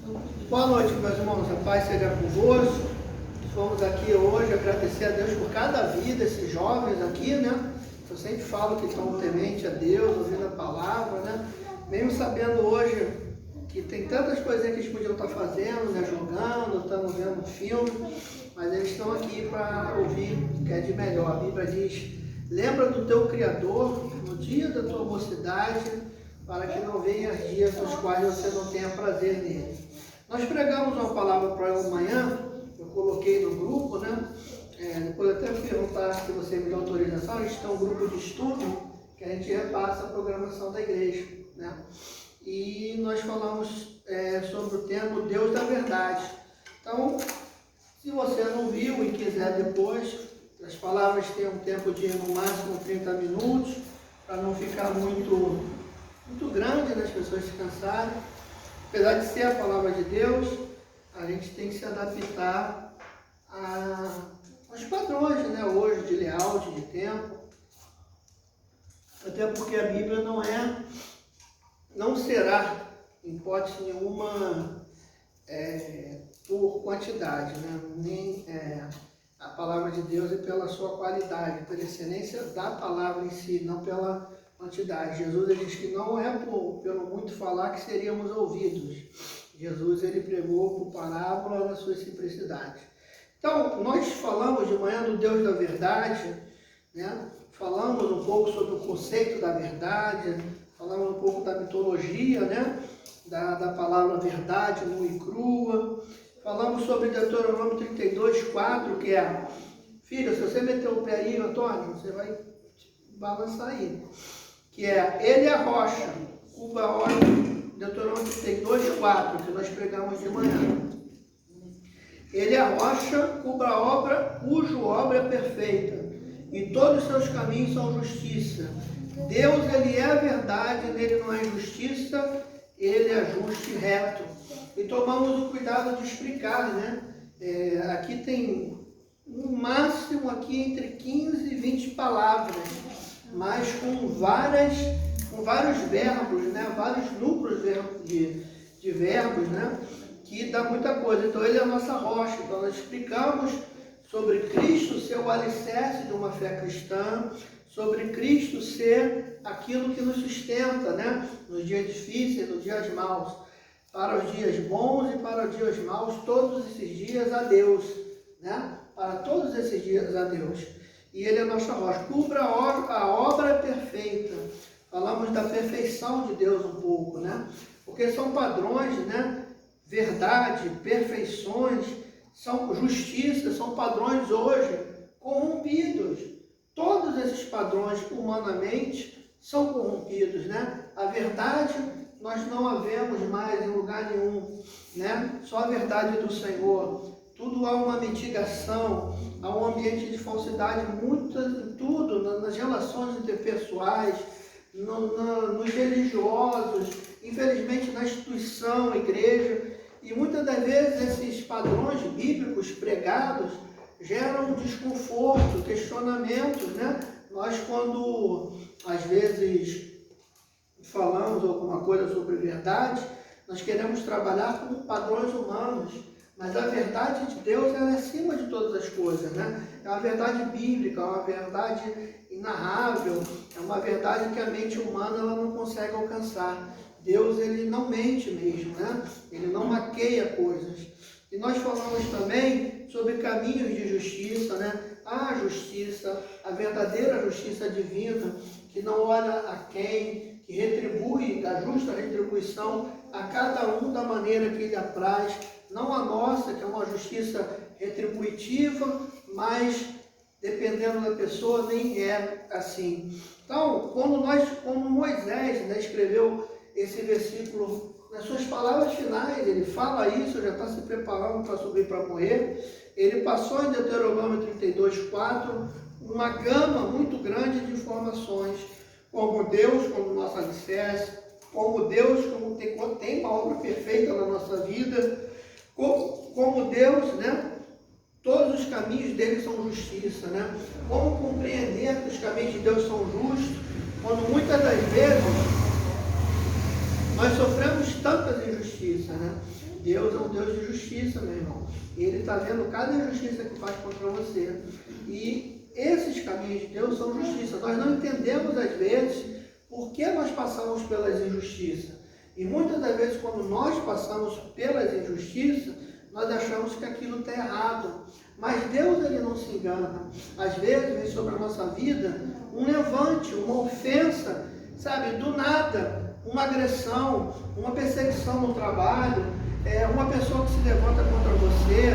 Boa noite, meus irmãos. A paz seja convosco. Vamos aqui hoje agradecer a Deus por cada vida, esses jovens aqui, né? Eu sempre falo que estão temente a Deus, ouvindo a palavra, né? Mesmo sabendo hoje que tem tantas coisinhas que eles podiam estar fazendo, né? Jogando, estamos vendo um filme, mas eles estão aqui para ouvir o que é de melhor. A Bíblia diz: lembra do teu Criador no dia da tua mocidade, para que não venham dias nos quais você não tenha prazer nele. Nós pregamos uma palavra para ela amanhã, eu coloquei no grupo, né? Depois eu até perguntar se você me dá autorização. A gente tem um grupo de estudo que a gente repassa a programação da igreja, né? E nós falamos sobre o tema Deus da Verdade. Então, se você não viu e quiser depois, as palavras têm um tempo de no máximo 30 minutos, para não ficar muito grande, né? As pessoas se cansarem. Apesar de ser a palavra de Deus, a gente tem que se adaptar aos padrões, né? Hoje, de layout, de tempo. Até porque a Bíblia não será, em hipótese nenhuma, por quantidade, né? Nem a palavra de Deus é pela sua qualidade, pela excelência da palavra em si, não pela quantidade. Jesus ele diz que não é pelo muito falar que seríamos ouvidos. Jesus ele pregou por parábola na sua simplicidade. Então, nós falamos de manhã do Deus da verdade, né? Falamos um pouco sobre o conceito da verdade, falamos um pouco da mitologia, né? Da palavra verdade, nua e crua. Falamos sobre Deuteronômio 32:4, que é: filho, se você meter o pé aí, Antônio, você vai balançar aí. Que é: ele é a rocha, cuba a obra, Deuteronômio 32:4, que nós pregamos de manhã. Ele é a rocha, cuba a obra, cuja obra é perfeita, e todos os seus caminhos são justiça. Deus, ele é a verdade, nele não há injustiça, ele é justo e reto. E tomamos o cuidado de explicar, né? Aqui tem no máximo aqui entre 15 e 20 palavras, mas com vários verbos, né? Vários núcleos de verbos, né? Que dá muita coisa. Então ele é a nossa rocha. Então nós explicamos sobre Cristo ser o alicerce de uma fé cristã, sobre Cristo ser aquilo que nos sustenta, né? Nos dias difíceis, nos dias maus. Para os dias bons e para os dias maus, todos esses dias a Deus, né? Para todos esses dias a Deus. E ele é a nossa rocha. Cubra a obra perfeita. Falamos da perfeição de Deus um pouco, né? Porque são padrões, né? Verdade, perfeições, são justiça, são padrões hoje corrompidos. Todos esses padrões humanamente são corrompidos, né? A verdade nós não a vemos mais em lugar nenhum, né? Só a verdade do Senhor. Tudo há uma mitigação, há um ambiente de falsidade, tudo, nas relações interpessoais, nos religiosos, infelizmente na instituição, igreja. E muitas das vezes esses padrões bíblicos pregados geram desconforto, questionamentos, né? Nós, quando às vezes falamos alguma coisa sobre verdade, nós queremos trabalhar com padrões humanos, mas a verdade de Deus é acima de todas as coisas, né? É uma verdade bíblica, é uma verdade inarrável, é uma verdade que a mente humana ela não consegue alcançar. Deus ele não mente mesmo, né? Ele não maqueia coisas. E nós falamos também sobre caminhos de justiça, né? A justiça, a verdadeira justiça divina, que não olha a quem, que retribui, a justa retribuição a cada um da maneira que lhe apraz, não a nossa, que é uma justiça retributiva, mas dependendo da pessoa nem é assim. Então, como Moisés, né, escreveu esse versículo nas suas palavras finais, ele fala isso, já está se preparando para subir para morrer. Ele passou em Deuteronômio 32:4 uma gama muito grande de informações, como Deus como nosso alicerce, como Deus como tem uma obra perfeita na nossa vida, como Deus, né? Todos os caminhos dele são justiça, né? Como compreender que os caminhos de Deus são justos, quando muitas das vezes nós sofremos tantas injustiças, né? Deus é um Deus de justiça, meu irmão. E Ele está vendo cada injustiça que faz contra você. E esses caminhos de Deus são justiça. Nós não entendemos, às vezes, por que nós passamos pelas injustiças. E muitas das vezes, quando nós passamos pelas injustiças, nós achamos que aquilo está errado. Mas Deus, Ele não se engana. Às vezes, vem sobre a nossa vida um levante, uma ofensa, sabe, do nada, uma agressão, uma perseguição no trabalho, uma pessoa que se levanta contra você,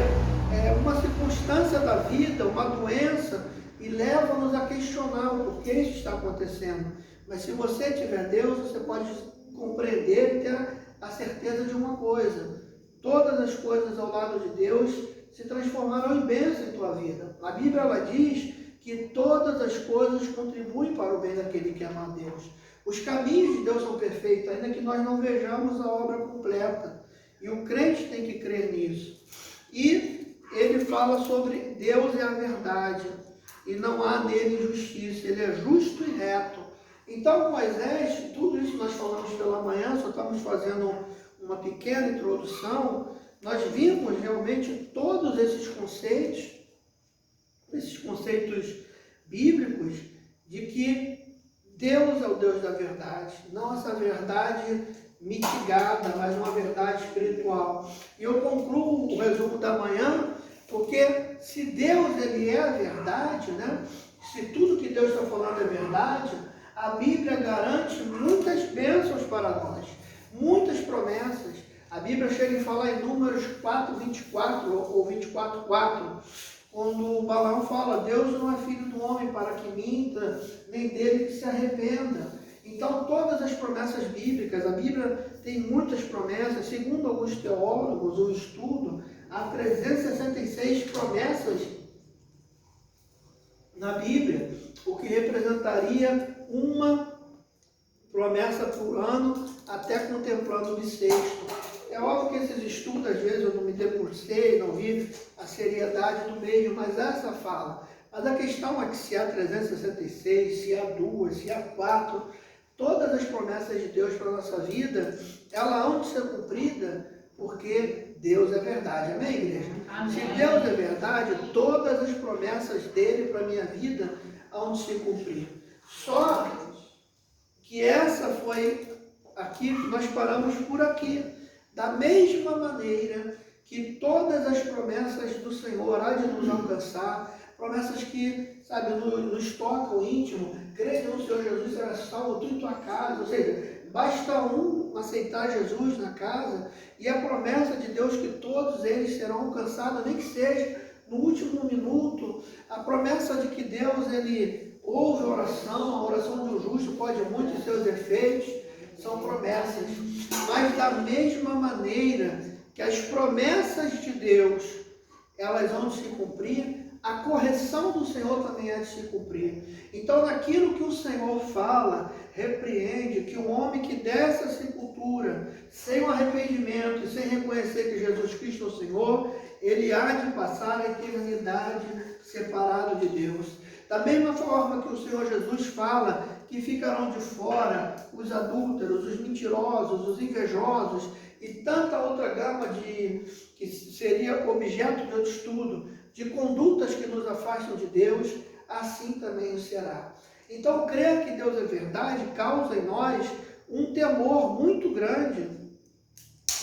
uma circunstância da vida, uma doença, e leva-nos a questionar o porquê isso está acontecendo. Mas se você tiver Deus, você pode compreender e ter a certeza de uma coisa: todas as coisas ao lado de Deus se transformarão em bênção em tua vida. A Bíblia, ela diz que todas as coisas contribuem para o bem daquele que ama a Deus. Os caminhos de Deus são perfeitos, ainda que nós não vejamos a obra completa. E o crente tem que crer nisso. E ele fala sobre Deus é a verdade, e não há nele injustiça. Ele é justo e reto. Então, Moisés, tudo isso nós falamos pela manhã, só estamos fazendo uma pequena introdução. Nós vimos realmente todos esses conceitos bíblicos de que Deus é o Deus da verdade, não essa verdade mitigada, mas uma verdade espiritual. E eu concluo o resumo da manhã, porque se Deus, Ele é a verdade, né? Se tudo que Deus está falando é verdade, a Bíblia garante muitas bênçãos para nós, muitas promessas. A Bíblia chega a falar em Números 4:24 ou 24:4, quando Balaão fala: Deus não é filho do homem para que minta, nem dele que se arrependa. Então, todas as promessas bíblicas, a Bíblia tem muitas promessas. Segundo alguns teólogos, o estudo, há 366 promessas na Bíblia, o que representaria uma promessa por ano, até contemplando o bissexto. É óbvio que esses estudos, às vezes, eu não me debrucei, não vi a seriedade do meio, mas essa fala. Mas a questão é que se há 366, se há 2, se há 4, todas as promessas de Deus para a nossa vida, ela hão de ser cumprida, porque Deus é verdade. Amém, igreja? Amém. Se Deus é verdade, todas as promessas dele para a minha vida hão de se cumprir. Só que essa foi aqui, nós paramos por aqui. Da mesma maneira que todas as promessas do Senhor há de nos alcançar, promessas que, sabe, nos tocam o íntimo, crede no Senhor Jesus, será salvo tu e tua casa. Ou seja, basta um aceitar Jesus na casa, e a promessa de Deus que todos eles serão alcançados, nem que seja no último minuto. A promessa de que Deus, Ele ouve a oração de um justo pode muito em seus efeitos, são promessas. Mas da mesma maneira que as promessas de Deus, elas vão se cumprir, a correção do Senhor também há de se cumprir. Então, naquilo que o Senhor fala, repreende, que um homem que desce à sepultura, sem o arrependimento e sem reconhecer que Jesus Cristo é o Senhor, ele há de passar a eternidade separado de Deus. Da mesma forma que o Senhor Jesus fala que ficarão de fora os adúlteros, os mentirosos, os invejosos e tanta outra gama que seria objeto de estudo, de condutas que nos afastam de Deus, assim também o será. Então, crer que Deus é verdade causa em nós um temor muito grande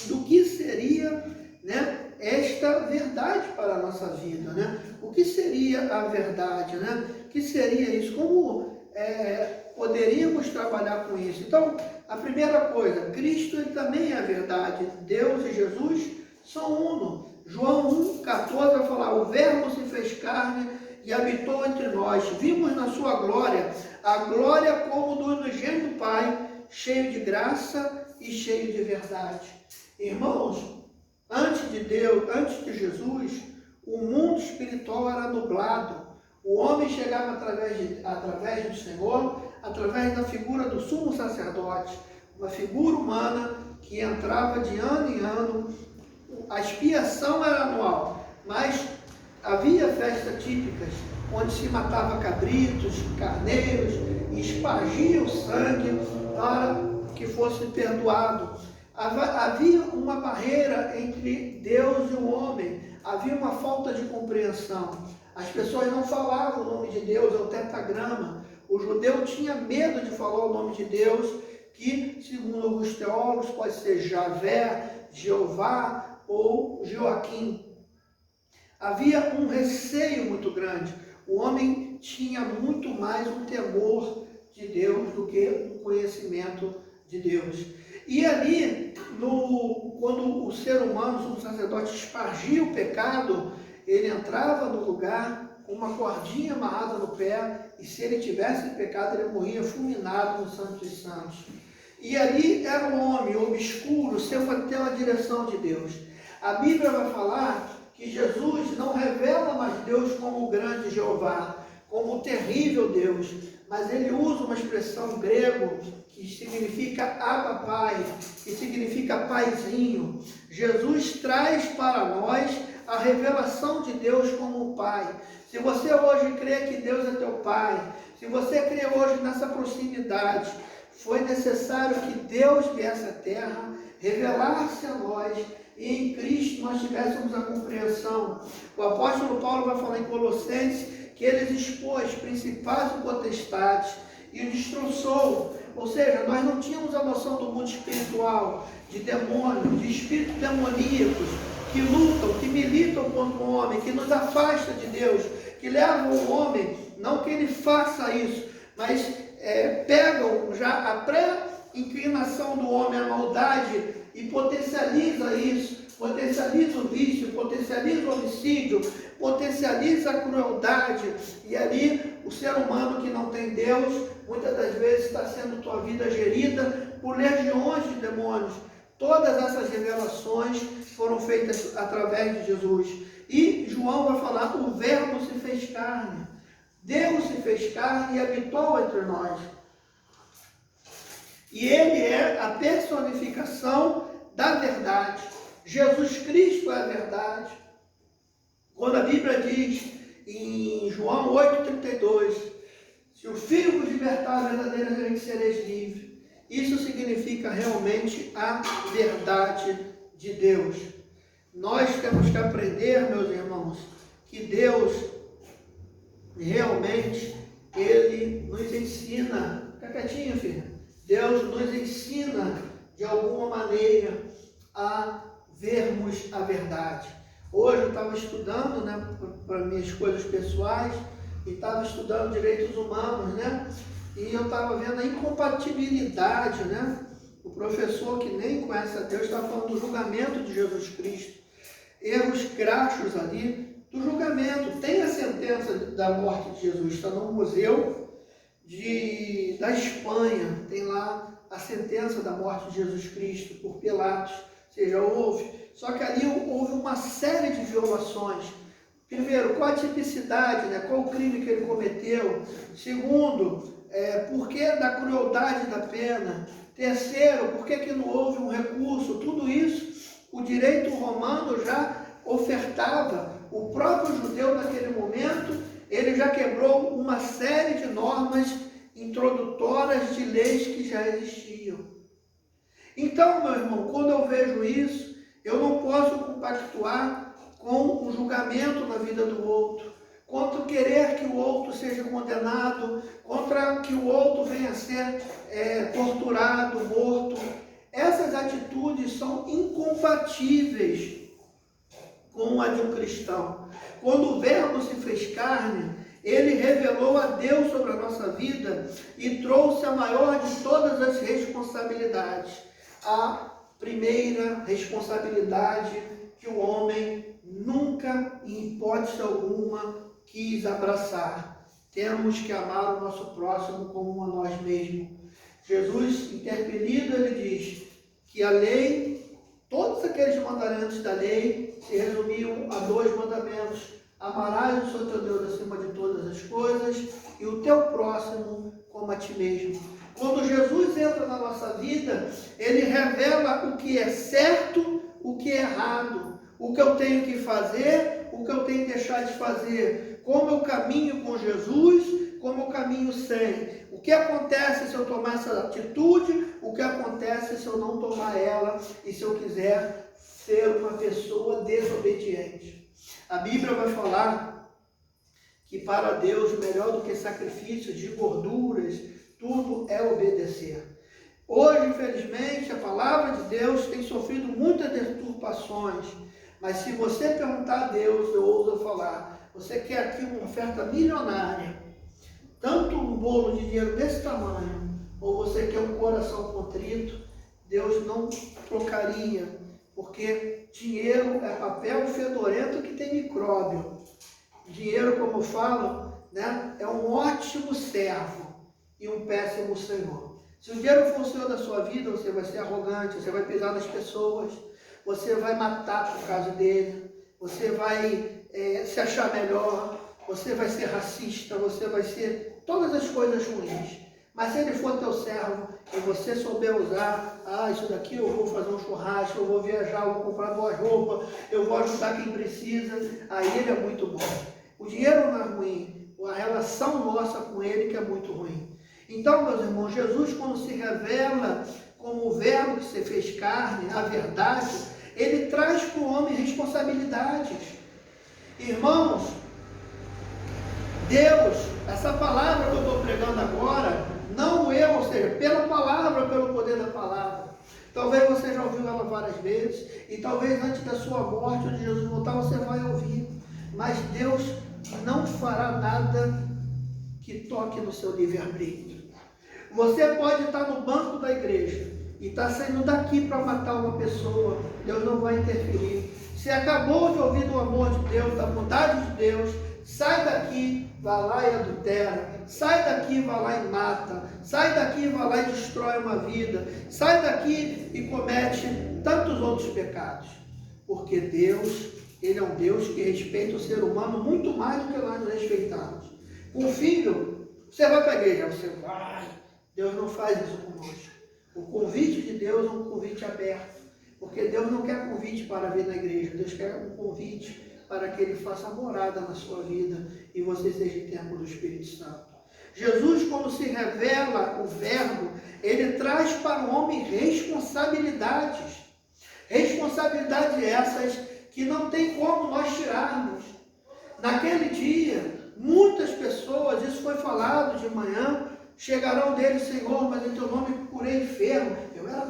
do que seria, né, esta verdade para a nossa vida, né? O que seria a verdade, né? O que seria isso? Como poderíamos trabalhar com isso? Então, a primeira coisa, Cristo, ele também é a verdade. Deus e Jesus são uno. João 1,14 vai falar: o Verbo se fez carne e habitou entre nós. Vimos na sua glória, a glória como do unigênito Pai, cheio de graça e cheio de verdade. Irmãos, antes de Deus, antes de Jesus, o mundo espiritual era nublado. O homem chegava através do Senhor, através da figura do sumo sacerdote, uma figura humana que entrava de ano em ano. A expiação era anual, mas havia festas típicas, onde se matava cabritos, carneiros, e espargia o sangue para que fosse perdoado. Havia uma barreira entre Deus e o homem, havia uma falta de compreensão. As pessoas não falavam o nome de Deus, é o tetragrama. O judeu tinha medo de falar o nome de Deus, que, segundo alguns teólogos, pode ser Javé, Jeová ou Joaquim. Havia um receio muito grande. O homem tinha muito mais um temor de Deus do que o conhecimento de Deus. E ali, quando o ser humano, o sacerdote, espargia o pecado, ele entrava no lugar com uma cordinha amarrada no pé, e se ele tivesse pecado, ele morria fulminado no Santo dos Santos. E ali era um homem obscuro, sem ter uma direção de Deus. A Bíblia vai falar que Jesus não revela mais Deus como o grande Jeová, como o terrível Deus, mas ele usa uma expressão grego que significa Abba Pai, que significa paizinho. Jesus traz para nós a revelação de Deus como Pai. Se você hoje crê que Deus é teu Pai, se você crê hoje nessa proximidade, foi necessário que Deus viesse à terra, revelasse a nós, e em Cristo nós tivéssemos a compreensão. O apóstolo Paulo vai falar em Colossenses que ele expôs principados e potestades e o destroçou. Ou seja, nós não tínhamos a noção do mundo espiritual, de demônios, de espíritos demoníacos, que lutam, que militam contra o homem, que nos afasta de Deus, que levam o homem, não que ele faça isso, mas pegam já a pré-inclinação do homem à maldade e potencializa isso, potencializa o vício, potencializa o homicídio, potencializa a crueldade, e ali o ser humano que não tem Deus, muitas das vezes está sendo tua vida gerida por legiões de demônios. Todas essas revelações foram feitas através de Jesus. E João vai falar, o verbo se fez carne. Deus se fez carne e habitou entre nós. E ele é a personificação da verdade. Jesus Cristo é a verdade. Quando a Bíblia diz em João 8,32, se o Filho vos libertar, verdadeiramente sereis livres. Isso significa realmente a verdade de Deus. Nós temos que aprender, meus irmãos, que Deus realmente, Ele nos ensina. Fica quietinho, filho. Deus nos ensina, de alguma maneira, a vermos a verdade. Hoje eu estava estudando, né, para minhas coisas pessoais, e estava estudando direitos humanos, né? E eu estava vendo a incompatibilidade, né? O professor que nem conhece a Deus estava falando do julgamento de Jesus Cristo. Erros crachos ali do julgamento. Tem a sentença da morte de Jesus, está no museu da Espanha. Tem lá a sentença da morte de Jesus Cristo por Pilatos. Ou seja, houve. Só que ali houve uma série de violações. Primeiro, qual a tipicidade, né? Qual o crime que ele cometeu? Segundo, por que da crueldade da pena? Terceiro, por que não houve um recurso? Tudo isso, o direito romano já ofertava. O próprio judeu, naquele momento, ele já quebrou uma série de normas introdutórias de leis que já existiam. Então, meu irmão, quando eu vejo isso, eu não posso compactuar com o julgamento na vida do outro, contra querer que o outro seja condenado, contra que o outro venha a ser torturado, morto. Essas atitudes são incompatíveis com a de um cristão. Quando o Verbo se fez carne, ele revelou a Deus sobre a nossa vida e trouxe a maior de todas as responsabilidades. A primeira responsabilidade que o homem nunca, em hipótese alguma, quis abraçar. Temos que amar o nosso próximo como a nós mesmos. Jesus, interpelido, ele diz que a lei, todos aqueles mandamentos da lei, se resumiam a 2 mandamentos. Amarás o Senhor teu Deus acima de todas as coisas e o teu próximo como a ti mesmo. Quando Jesus entra na nossa vida, ele revela o que é certo, o que é errado, o que eu tenho que fazer, o que eu tenho que deixar de fazer, como eu caminho com Jesus, como eu caminho sem, que acontece se eu tomar essa atitude? O que acontece se eu não tomar ela e se eu quiser ser uma pessoa desobediente? A Bíblia vai falar que para Deus, melhor do que sacrifícios de gorduras, tudo é obedecer. Hoje, infelizmente, a palavra de Deus tem sofrido muitas deturpações, mas se você perguntar a Deus, eu ouso falar, você quer aqui uma oferta milionária, tanto um bolo de dinheiro desse tamanho, ou você quer um coração contrito, Deus não trocaria, porque dinheiro é papel fedorento que tem micróbio. Dinheiro, como eu falo, né, é um ótimo servo e um péssimo senhor. Se o dinheiro for o senhor da sua vida, você vai ser arrogante, você vai pisar nas pessoas, você vai matar por causa dele, você vai se achar melhor, você vai ser racista, você vai ser todas as coisas ruins. Mas se ele for teu servo e você souber usar, isso daqui eu vou fazer um churrasco, eu vou viajar, eu vou comprar boas roupas, eu vou ajudar quem precisa, aí ele é muito bom. O dinheiro não é ruim, a relação nossa com ele que é muito ruim. Então, meus irmãos, Jesus, quando se revela como o verbo que se fez carne, a verdade, ele traz para o homem responsabilidades. Irmãos, Deus, essa palavra que eu estou pregando agora, não eu, ou seja, pela palavra, pelo poder da palavra. Talvez você já ouviu ela várias vezes, e talvez antes da sua morte, onde Jesus voltar, você vai ouvir. Mas Deus não fará nada que toque no seu livre-arbítrio. Você pode estar no banco da igreja e estar saindo daqui para matar uma pessoa, Deus não vai interferir. Se acabou de ouvir do amor de Deus, da bondade de Deus, sai daqui, vai lá e adultera, sai daqui, vai lá e mata, sai daqui, vai lá e destrói uma vida, sai daqui e comete tantos outros pecados. Porque Deus, Ele é um Deus que respeita o ser humano muito mais do que nós nos respeitamos. Um filho, você vai para a igreja, você vai, Deus não faz isso conosco. O convite de Deus é um convite aberto, porque Deus não quer convite para vir na igreja, Deus quer um convite para que Ele faça morada na sua vida e você seja templo do Espírito Santo. Jesus, quando se revela o verbo, Ele traz para o homem responsabilidades. Responsabilidades essas que não tem como nós tirarmos. Naquele dia, muitas pessoas, isso foi falado de manhã, chegarão dele, Senhor, mas em teu nome curei enfermo. Eu era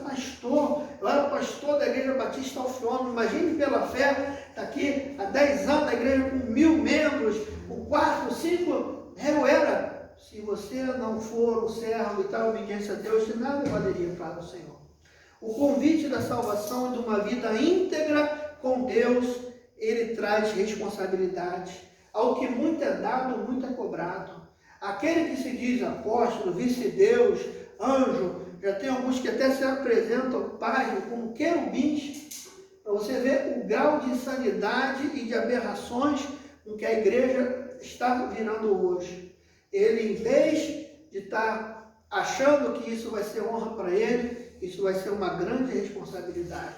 pastor da Igreja Batista Alfiômeno. Imagine pela fé, está aqui há 10 anos, a igreja com 1000 membros, com 4, 5, eu era. Se você não for um servo e tal, obediência a Deus, de nada valeria para o Senhor. O convite da salvação de uma vida íntegra com Deus, ele traz responsabilidade. Ao que muito é dado, muito é cobrado. Aquele que se diz apóstolo, vice-deus, anjo, já tem alguns que até se apresentam página como querubins, para você ver o grau de insanidade e de aberrações com que a igreja está virando hoje. Ele, em vez de estar achando que isso vai ser honra para ele, isso vai ser uma grande responsabilidade.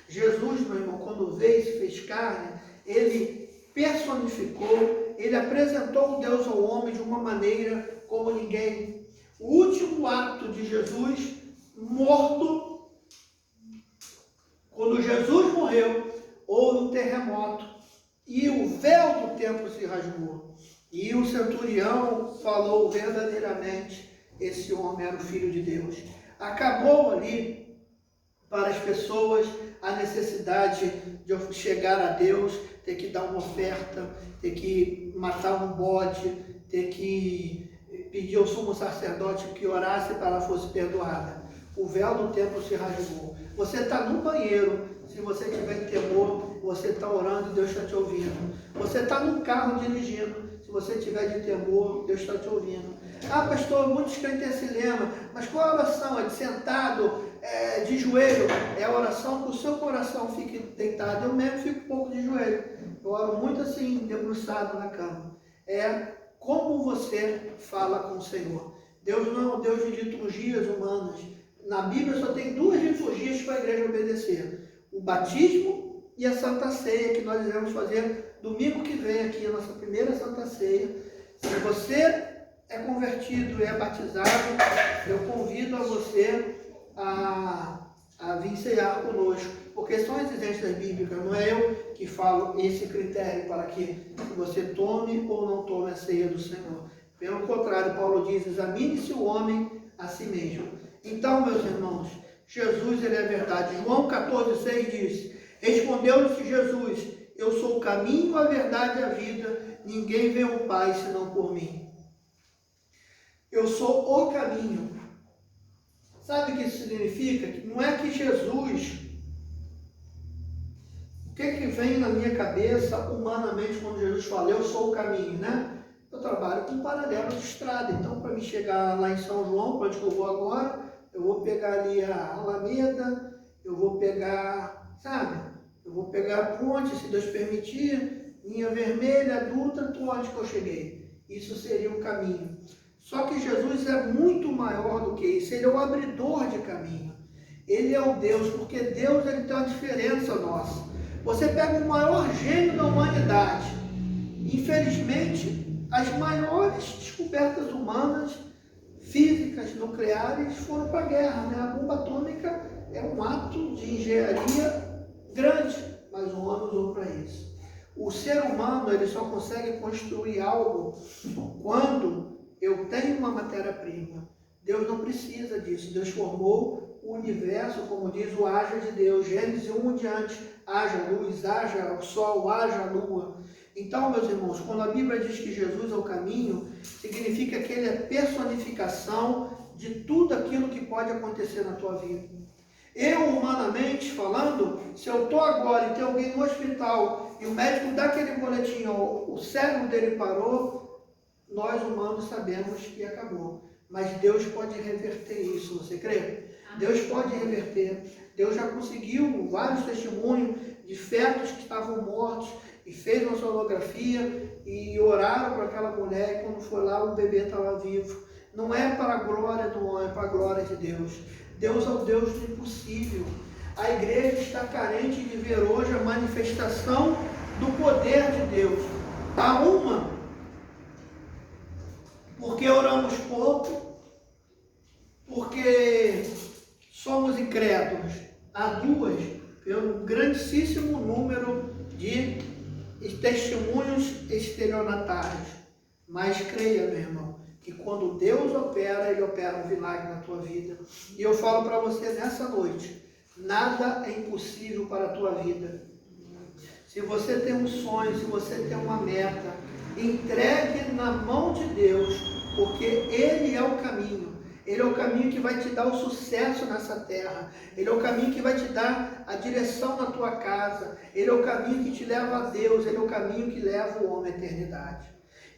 Jesus, meu irmão, quando veio e se fez carne, ele personificou, ele apresentou o Deus ao homem de uma maneira como ninguém. O último ato de Jesus, morto, quando Jesus morreu, houve um terremoto e o véu do templo se rasgou. E o centurião falou verdadeiramente, esse homem era o Filho de Deus. Acabou ali para as pessoas a necessidade de chegar a Deus, ter que dar uma oferta, ter que matar um bode, ter que pedir ao sumo sacerdote que orasse para ela fosse perdoada. O véu do templo se rasgou. Você está no banheiro, se você tiver temor, você está orando e Deus está te ouvindo. Você está no carro dirigindo, se você tiver de temor, Deus está te ouvindo. Ah, pastor, muitos crentes têm esse lema, mas qual a oração? É de sentado, de joelho? É a oração que o seu coração fique deitado. Eu mesmo fico um pouco de joelho. Eu oro muito assim, debruçado na cama. É como você fala com o Senhor. Deus não é um Deus de liturgias humanas. Na Bíblia só tem 2 liturgias para a igreja obedecer. O batismo e a Santa Ceia, que nós iremos fazer domingo que vem aqui, a nossa primeira Santa Ceia. Se você é convertido e é batizado, eu convido a você a vir ceiar conosco, porque são exigências bíblicas, não é eu que falo esse critério para que você tome ou não tome a ceia do Senhor. Pelo contrário, Paulo diz, examine-se o homem a si mesmo. Então, meus irmãos, Jesus, ele é verdade. João 14,6 diz, respondeu-lhe Jesus, eu sou o caminho, a verdade e a vida, ninguém vê o Pai senão por mim. Eu sou o caminho. Sabe o que isso significa? Não é que Jesus... O que vem na minha cabeça, humanamente, quando Jesus fala, eu sou o caminho, né? Eu trabalho com um paralelo de estrada. Então, para me chegar lá em São João, para onde eu vou agora, eu vou pegar ali a Alameda, eu vou pegar, sabe? Eu vou pegar a ponte, se Deus permitir, linha vermelha, Dutra, onde que eu cheguei. Isso seria o caminho. Só que Jesus é muito maior do que isso. Ele é o abridor de caminho. Ele é o Deus, porque Deus, ele tem uma diferença nossa. Você pega o maior gênio da humanidade. Infelizmente, as maiores descobertas humanas, físicas, nucleares, foram para a guerra, né? A bomba atômica é um ato de engenharia grande, mas o homem usou para isso. O ser humano, ele só consegue construir algo quando eu tenho uma matéria-prima. Deus não precisa disso. Deus formou o universo, como diz o haja de Deus. Gênesis 1 em diante, haja luz, haja o sol, haja a lua. Então, meus irmãos, quando a Bíblia diz que Jesus é o caminho, significa que ele é personificação de tudo aquilo que pode acontecer na tua vida. Eu, humanamente falando, se eu estou agora e tem alguém no hospital e o médico dá aquele boletim, o cérebro dele parou, nós humanos sabemos que acabou. Mas Deus pode reverter isso, você crê? Deus pode reverter. Deus já conseguiu vários testemunhos de fetos que estavam mortos e fez uma sonografia e oraram para aquela mulher e quando foi lá o bebê estava vivo. Não é para a glória do homem, é para a glória de Deus. Deus é o Deus do impossível. A igreja está carente de ver hoje a manifestação do poder de Deus. Há uma, porque oramos pouco, porque somos incrédulos. Há duas, pelo grandíssimo número de testemunhos estelionatários. Mas creia, meu irmão, que quando Deus opera, Ele opera um milagre na tua vida. E eu falo para você nessa noite, nada é impossível para a tua vida. Se você tem um sonho, se você tem uma meta, entregue na mão de Deus, porque Ele é o caminho. Ele é o caminho que vai te dar o sucesso nessa terra. Ele é o caminho que vai te dar a direção na tua casa. Ele é o caminho que te leva a Deus. Ele é o caminho que leva o homem à eternidade.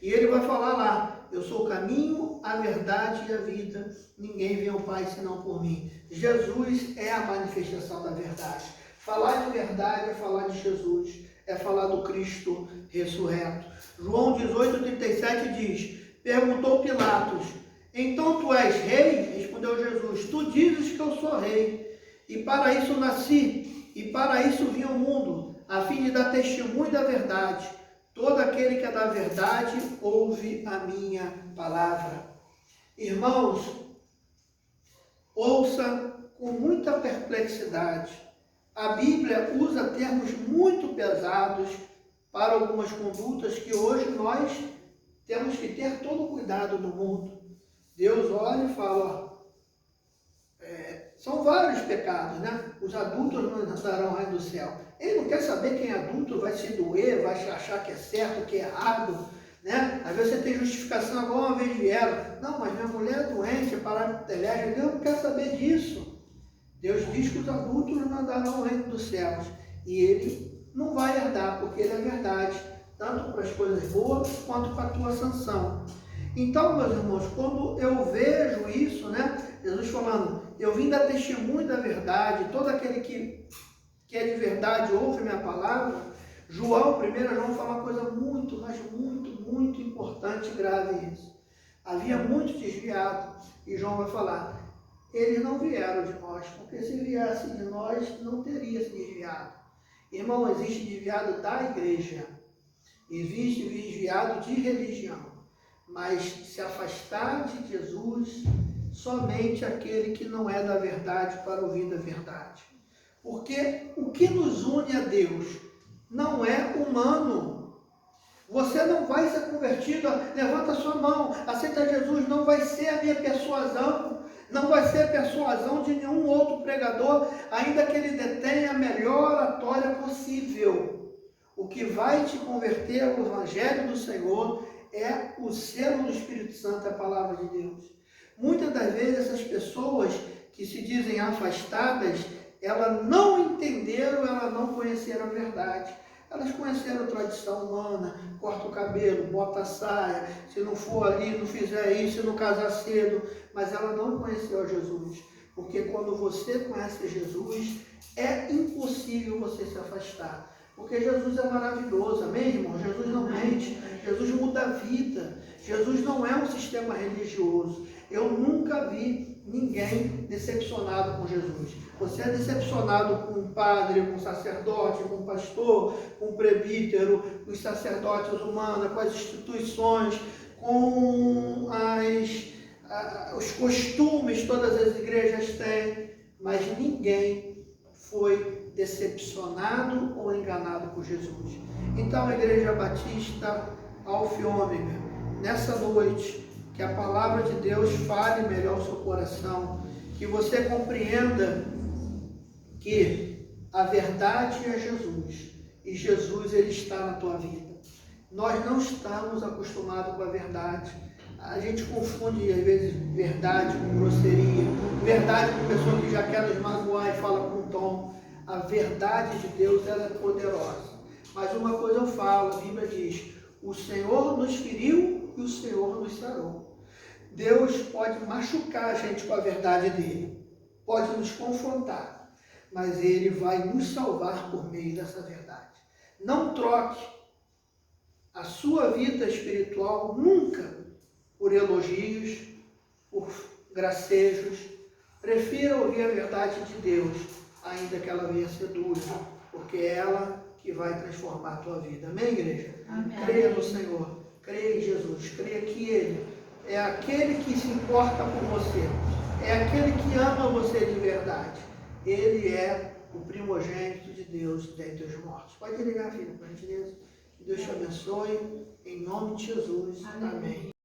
E ele vai falar lá, eu sou o caminho, a verdade e a vida. Ninguém vem ao Pai senão por mim. Jesus é a manifestação da verdade. Falar de verdade é falar de Jesus. É falar do Cristo ressurreto. João 18:37 diz, perguntou Pilatos, então tu és rei? Respondeu Jesus, tu dizes que eu sou rei. E para isso nasci, e para isso vim ao mundo, a fim de dar testemunho da verdade. Todo aquele que é da verdade ouve a minha palavra. Irmãos, ouça com muita perplexidade. A Bíblia usa termos muito pesados para algumas condutas que hoje nós temos que ter todo o cuidado do mundo. Deus olha e fala, são vários pecados, né? Os adultos não darão o reino do céu. Ele não quer saber quem é adulto, vai se doer, vai achar que é certo, que é errado, né? Às vezes você tem justificação, agora uma vez vieram, não, mas minha mulher é doente, é paraplégica, Deus não quer saber disso. Deus diz que os adultos não darão o reino dos céus. E ele não vai herdar, porque ele é verdade, tanto para as coisas boas quanto para a tua sanção. Então, meus irmãos, quando eu vejo isso, né? Jesus falando, eu vim dar testemunho da verdade, todo aquele que é de verdade ouve minha palavra. João, 1 João, fala uma coisa muito, mas muito importante e grave isso. Havia muitos desviados, e João vai falar, eles não vieram de nós, porque se viessem de nós, não teria se desviado. Irmão, existe desviado da igreja, existe desviado de religião. mas se afastar de Jesus somente aquele que não é da verdade para ouvir da verdade. Porque o que nos une a Deus não é humano. Você não vai ser convertido, levanta sua mão, aceita Jesus, não vai ser a minha persuasão, não vai ser a persuasão de nenhum outro pregador, ainda que ele detenha a melhor oratória possível. O que vai te converter ao Evangelho do Senhor é o selo do Espírito Santo, a palavra de Deus. Muitas das vezes essas pessoas que se dizem afastadas, elas não entenderam, elas não conheceram a verdade. Elas conheceram a tradição humana, corta o cabelo, bota a saia, se não for ali, não fizer isso, não casar cedo, mas ela não conheceu a Jesus. Porque quando você conhece Jesus, é impossível você se afastar. Porque Jesus é maravilhoso, amém, irmão? Jesus não mente, Jesus muda a vida. Jesus não é um sistema religioso. Eu nunca vi ninguém decepcionado com Jesus. Você é decepcionado com um padre, com um sacerdote, com um pastor, com um presbítero, com os sacerdotes humanos, com as instituições, com os costumes que todas as igrejas têm, mas ninguém foi decepcionado ou enganado por Jesus. Então, a Igreja Batista Alfa e Ômega, nessa noite, que a palavra de Deus fale melhor o seu coração, que você compreenda que a verdade é Jesus, e Jesus ele está na tua vida. Nós não estamos acostumados com a verdade. A gente confunde, às vezes, verdade com grosseria, verdade com pessoa que já quer nos magoar e fala com tom. A verdade de Deus ela é poderosa. Mas uma coisa eu falo, a Bíblia diz, o Senhor nos feriu e o Senhor nos sarou. Deus pode machucar a gente com a verdade dele, pode nos confrontar, mas ele vai nos salvar por meio dessa verdade. Não troque a sua vida espiritual nunca por elogios, por gracejos. Prefira ouvir a verdade de Deus, ainda que ela venha ser dura, porque é ela que vai transformar a tua vida. Amém, igreja? Amém. Creia no Senhor, creia em Jesus, creia que Ele é aquele que se importa por você, é aquele que ama você de verdade. Ele é o primogênito de Deus dentre os mortos. Pode ligar, filho, por gentileza. Que Deus te abençoe, em nome de Jesus. Amém.